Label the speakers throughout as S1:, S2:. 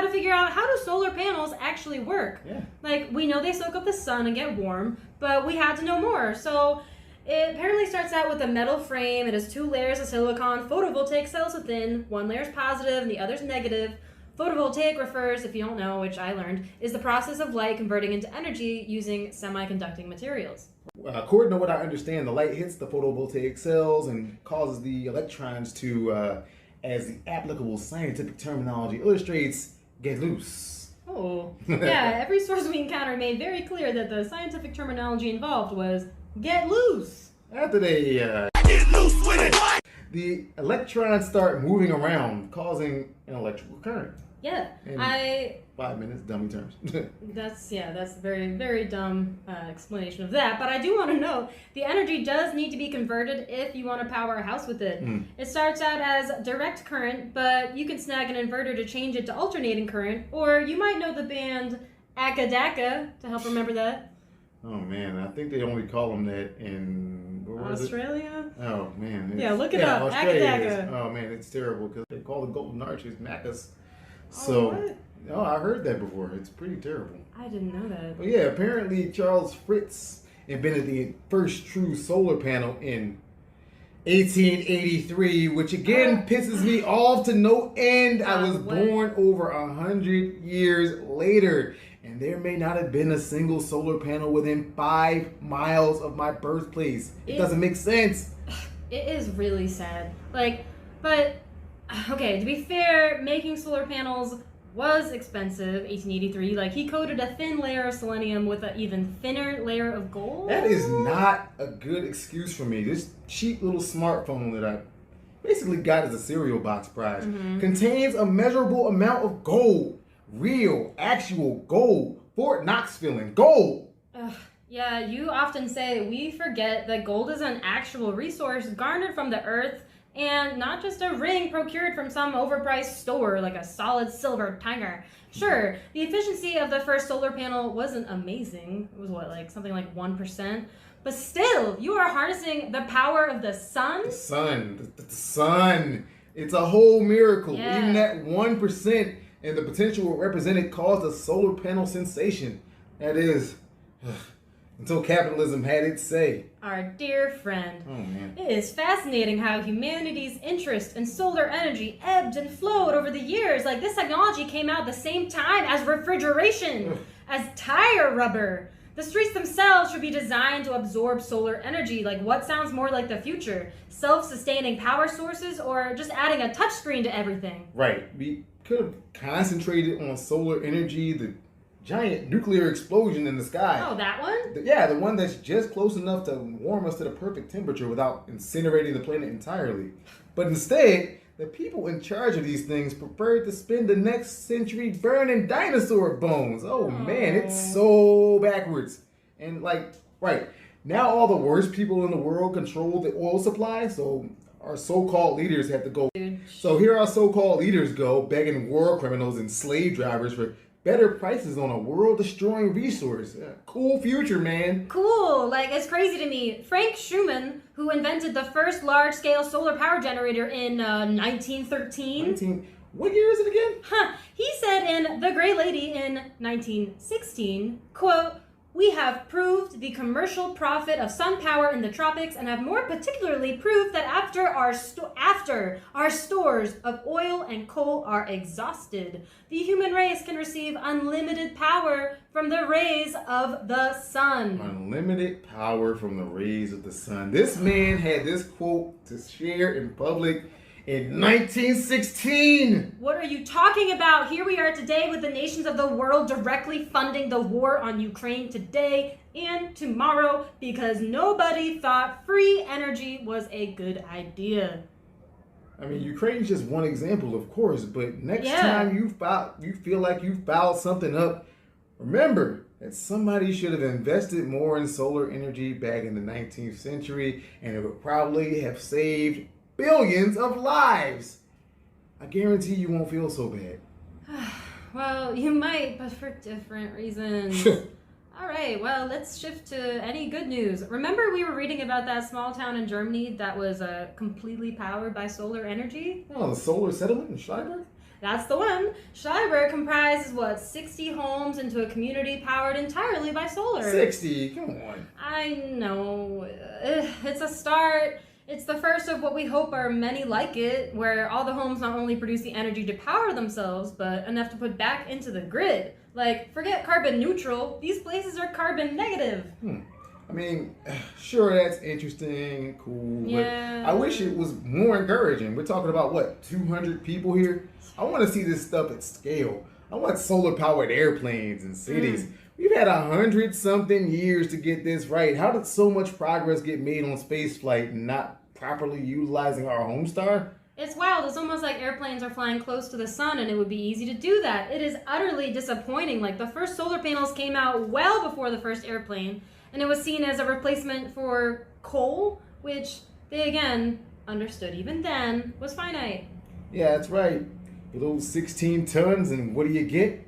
S1: to figure out, how do solar panels actually work?
S2: Yeah.
S1: Like, we know they soak up the sun and get warm, but we had to know more. So it apparently starts out with a metal frame. It has 2 layers of silicon photovoltaic cells within. One layer is positive and the other's negative. Photovoltaic refers, if you don't know, which I learned, is the process of light converting into energy using semiconducting materials.
S2: According to what I understand, the light hits the photovoltaic cells and causes the electrons to, as the applicable scientific terminology illustrates, get loose.
S1: Oh, yeah, every source we encountered made very clear that the scientific terminology involved was get loose.
S2: After they get loose with it, the electrons start moving around, causing an electrical current.
S1: Yeah,
S2: In 5 minutes, dummy terms.
S1: That's a very, very dumb explanation of that. But I do want to know, the energy does need to be converted if you want to power a house with it. It starts out as direct current, but you can snag an inverter to change it to alternating current. Or you might know the band ACDC to help remember that.
S2: Oh man, I think they only call them that in
S1: Australia?
S2: Oh man.
S1: Yeah, look it up. ACDC.
S2: Oh man, it's terrible because they call the Golden Arches Macas. So,
S1: what?
S2: No, I heard that before. It's pretty terrible.
S1: I didn't know that.
S2: But yeah, apparently Charles Fritz invented the first true solar panel in 1883, which again pisses me off to no end. I was born over 100 years later, and there may not have been a single solar panel within 5 miles of my birthplace. It doesn't make sense.
S1: It is really sad. But okay, to be fair, making solar panels was expensive, 1883. He coated a thin layer of selenium with an even thinner layer of gold.
S2: That is not a good excuse for me. This cheap little smartphone that I basically got as a cereal box prize contains a measurable amount of gold. Real, actual gold. Fort Knox filling. Gold!
S1: Yeah, you often say we forget that gold is an actual resource garnered from the earth, and not just a ring procured from some overpriced store like a solid silver tiger. Sure, the efficiency of the first solar panel wasn't amazing. It was something like 1%. But still, you are harnessing the power of the sun?
S2: The sun. The sun. It's a whole miracle.
S1: Yeah.
S2: Even that 1% and the potential it represented caused a solar panel sensation. That is, until capitalism had its say.
S1: Our dear friend.
S2: Oh, man.
S1: It is fascinating how humanity's interest in solar energy ebbed and flowed over the years. This technology came out at the same time as refrigeration, as tire rubber. The streets themselves should be designed to absorb solar energy. What sounds more like the future? Self-sustaining power sources, or just adding a touchscreen to everything?
S2: Right. We could have concentrated on solar energy, the giant nuclear explosion in the sky.
S1: Oh, that one?
S2: Yeah, the one that's just close enough to warm us to the perfect temperature without incinerating the planet entirely. But instead, the people in charge of these things preferred to spend the next century burning dinosaur bones. Oh man, it's so backwards. And right, now all the worst people in the world control the oil supply, so our so-called leaders have to go.
S1: Dude.
S2: So here our so-called leaders go, begging war criminals and slave drivers for better prices on a world-destroying resource. Cool future, man.
S1: Cool. It's crazy to me. Frank Schumann, who invented the first large-scale solar power generator in 1913.
S2: What year is it again?
S1: He said in The Gray Lady in 1916, quote, "We have proved the commercial profit of sun power in the tropics, and have more particularly proved that after our stores of oil and coal are exhausted, the human race can receive unlimited power from the rays of the sun."
S2: Unlimited power from the rays of the sun. This man had this quote to share in public in 1916.
S1: What are you talking about? Here we are today with the nations of the world directly funding the war on Ukraine today and tomorrow because nobody thought free energy was a good idea.
S2: I mean, Ukraine's just one example, of course, but next time you feel like you fouled something up, remember that somebody should have invested more in solar energy back in the 19th century, and it would probably have saved billions of lives. I guarantee you won't feel so bad.
S1: Well, you might, but for different reasons. All right, well, let's shift to any good news. Remember we were reading about that small town in Germany that was completely powered by solar energy?
S2: Oh, the solar settlement in Schleiberg?
S1: That's the one. Schreiber comprises, 60 homes into a community powered entirely by solar.
S2: 60? Come on.
S1: I know. It's a start. It's the first of what we hope are many like it, where all the homes not only produce the energy to power themselves, but enough to put back into the grid. Like, forget carbon neutral. These places are carbon negative.
S2: I mean, sure, that's interesting and cool,
S1: Yeah.
S2: but I wish it was more encouraging. We're talking about, 200 people here? I want to see this stuff at scale. I want solar-powered airplanes in cities. We've had 100-something years to get this right. How did so much progress get made on spaceflight and not properly utilizing our home star?
S1: It's wild. It's almost like airplanes are flying close to the sun and it would be easy to do that. It is utterly disappointing. Like, the first solar panels came out well before the first airplane, and it was seen as a replacement for coal, which they again understood even then was finite.
S2: Yeah, that's right. Below 16 tons, and what do you get?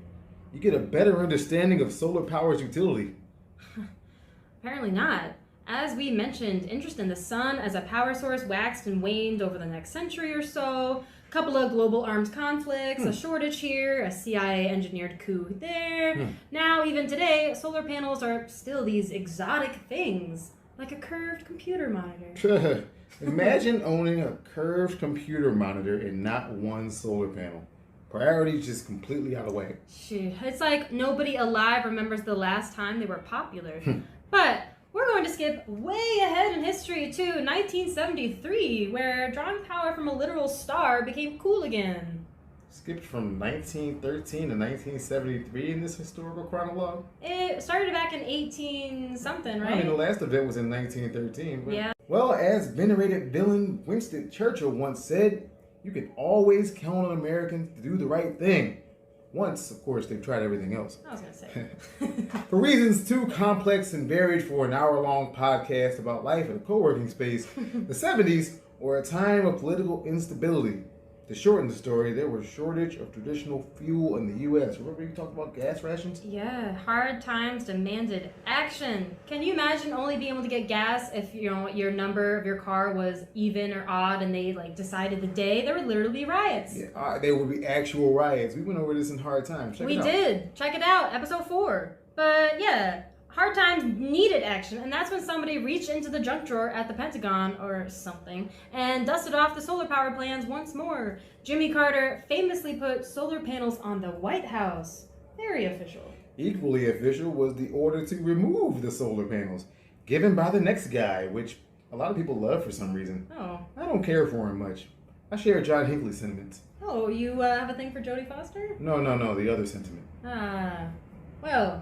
S2: You get a better understanding of solar power's utility.
S1: Apparently not. As we mentioned, interest in the sun as a power source waxed and waned over the next century or so. A couple of global armed conflicts, a shortage here, a CIA-engineered coup there. Now, even today, solar panels are still these exotic things, like a curved computer monitor.
S2: Imagine owning a curved computer monitor and not one solar panel. Priorities just completely out of whack.
S1: Shoot, it's like nobody alive remembers the last time they were popular. But we're going to skip way ahead in history to 1973, where drawing power from a literal star became cool again.
S2: Skipped from 1913 to 1973 in this historical chronologue?
S1: It started back in 18-something, right?
S2: I mean, the last event was in 1913. But,
S1: Yeah.
S2: well, as venerated villain Winston Churchill once said, you can always count on Americans to do the right thing. Once, of course, they've tried everything else.
S1: I was going to say.
S2: For reasons too complex and varied for an hour-long podcast about life in a co-working space, the 70s were a time of political instability. To shorten the story, there was a shortage of traditional fuel in the U.S. Remember you talked about gas rations?
S1: Yeah, hard times demanded action. Can you imagine only being able to get gas if your number of your car was even or odd and they decided the day? There would literally be riots.
S2: Yeah, there would be actual riots. We went over this in Hard Times. Check it out.
S1: We did. Check it out, episode 4. But yeah, hard times needed action, and that's when somebody reached into the junk drawer at the Pentagon or something and dusted off the solar power plans once more. Jimmy Carter famously put solar panels on the White House. Very official.
S2: Equally official was the order to remove the solar panels, given by the next guy, which a lot of people love for some reason.
S1: Oh.
S2: I don't care for him much. I share John Hinckley's sentiments.
S1: Oh, you have a thing for Jodie Foster?
S2: No, the other sentiment.
S1: Well,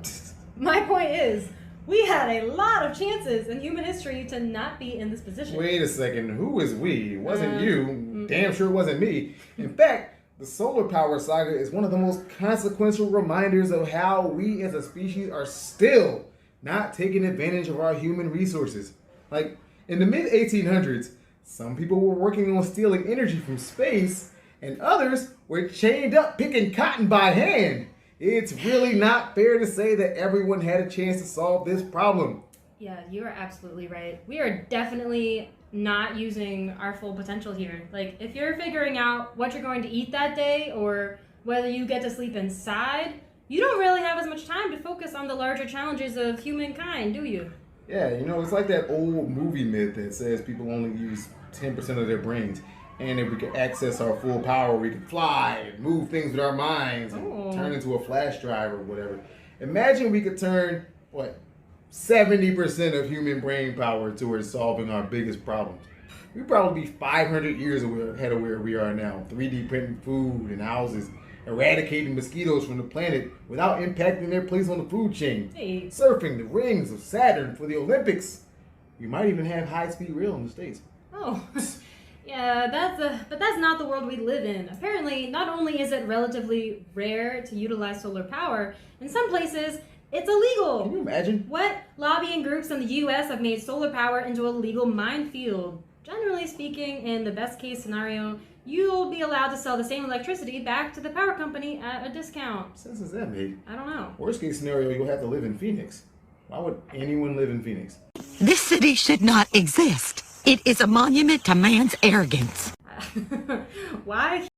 S1: my point is, we had a lot of chances in human history to not be in this position.
S2: Wait a second, who is we? It wasn't you. Damn sure it wasn't me. In fact, the solar power saga is one of the most consequential reminders of how we as a species are still not taking advantage of our human resources. Like, in the mid-1800s, some people were working on stealing energy from space, and others were chained up picking cotton by hand. It's really not fair to say that everyone had a chance to solve this problem.
S1: Yeah, you are absolutely right. We are definitely not using our full potential here. Like, if you're figuring out what you're going to eat that day or whether you get to sleep inside, you don't really have as much time to focus on the larger challenges of humankind, do you?
S2: Yeah, it's like that old movie myth that says people only use 10% of their brains. And if we could access our full power, we could fly and move things with our minds and turn into a flash drive or whatever. Imagine we could turn, 70% of human brain power towards solving our biggest problems. We'd probably be 500 years ahead of where we are now. 3D printing food and houses, eradicating mosquitoes from the planet without impacting their place on the food chain.
S1: Hey.
S2: Surfing the rings of Saturn for the Olympics. We might even have high-speed rail in the States.
S1: Oh. Yeah, but that's not the world we live in. Apparently, not only is it relatively rare to utilize solar power, in some places, it's illegal.
S2: Can you imagine?
S1: What lobbying groups in the U.S. have made solar power into a legal minefield? Generally speaking, in the best case scenario, you'll be allowed to sell the same electricity back to the power company at a discount.
S2: What sense does that make?
S1: I don't know.
S2: Worst case scenario, you'll have to live in Phoenix. Why would anyone live in Phoenix?
S3: This city should not exist. It is a monument to man's arrogance.
S1: Why